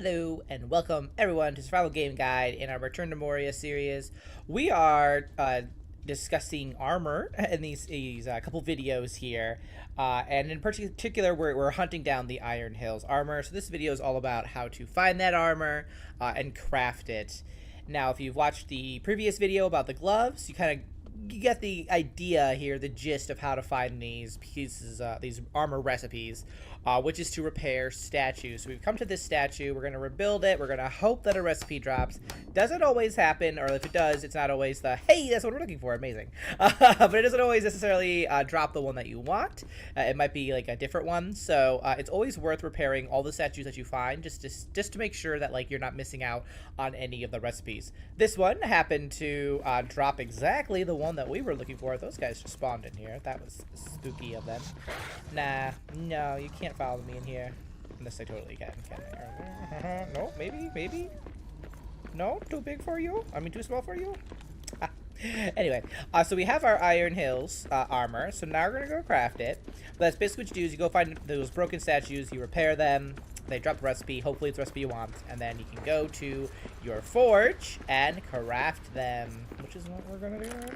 Hello and welcome everyone to Survival Game Guide in our Return to Moria series. We are discussing armor in these couple videos here, and in particular we're hunting down the Iron Hills armor. So this video is all about how to find that armor and craft it. Now, if you've watched the previous video about the gloves, you get the idea here, the gist of how to find these pieces, these armor recipes, which is to repair statues. So we've come to this statue, we're going to rebuild it, we're going to hope that a recipe drops. Doesn't always happen, or if it does, it's not always the, hey, that's what we're looking for, amazing. But it doesn't always necessarily drop the one that you want. It might be like a different one, so it's always worth repairing all the statues that you find, just to make sure that like you're not missing out on any of the recipes. This one happened to drop exactly the one that we were looking for. Those guys just spawned in here. That was spooky of them. Nah, no, you can't follow me in here. Unless I totally can I? No, maybe? No, too big for you? I mean, too small for you? Anyway, so we have our Iron Hills armor, so now we're going to go craft it. But that's basically what you do is you go find those broken statues, you repair them, they drop the recipe, hopefully it's the recipe you want, and then you can go to your forge and craft them, which is what we're going to do right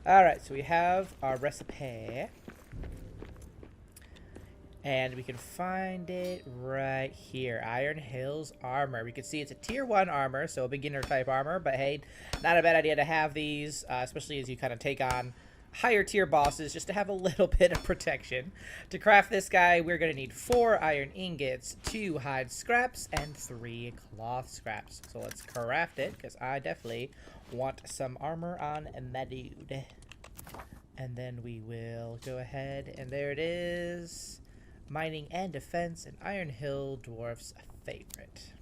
now. Alright, so we have our recipe. And we can find it right here. Iron Hills armor. We can see it's a tier 1 armor, so a beginner type armor. But hey, not a bad idea to have these, especially as you kind of take on higher tier bosses, just to have a little bit of protection. To craft this guy, we're going to need 4 iron ingots, 2 hide scraps, and 3 cloth scraps. So let's craft it, because I definitely want some armor on that dude. And then we will go ahead, and there it is. Mining and defense, an Iron Hill dwarf's favorite.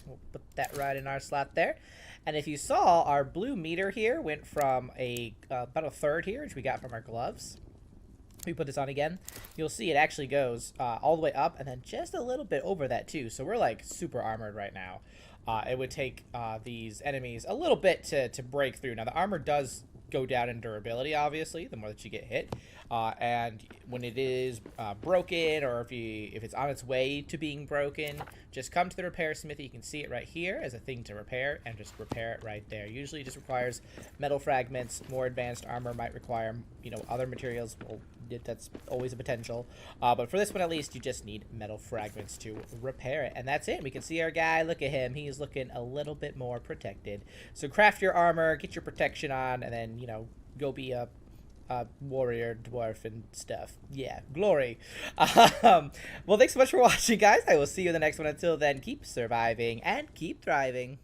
We'll put that right in our slot there. And if you saw, our blue meter here went from about a third here, which we got from our gloves. If we put this on again, you'll see it actually goes all the way up and then just a little bit over that too. So we're like super armored right now. It would take these enemies a little bit to break through. Now the armor does go down in durability, obviously, the more that you get hit. And when it is broken, or if it's on its way to being broken, just come to the repair smithy. You can see it right here as a thing to repair, and just repair it right there. Usually it just requires metal fragments. More advanced armor might require, other materials. Well, that's always a potential. But for this one, at least, you just need metal fragments to repair it. And that's it. We can see our guy. Look at him. He's looking a little bit more protected. So craft your armor, get your protection on, and then, go be a warrior, dwarf, and stuff. Yeah, glory. Well, thanks so much for watching, guys. I will see you in the next one. Until then, keep surviving and keep thriving.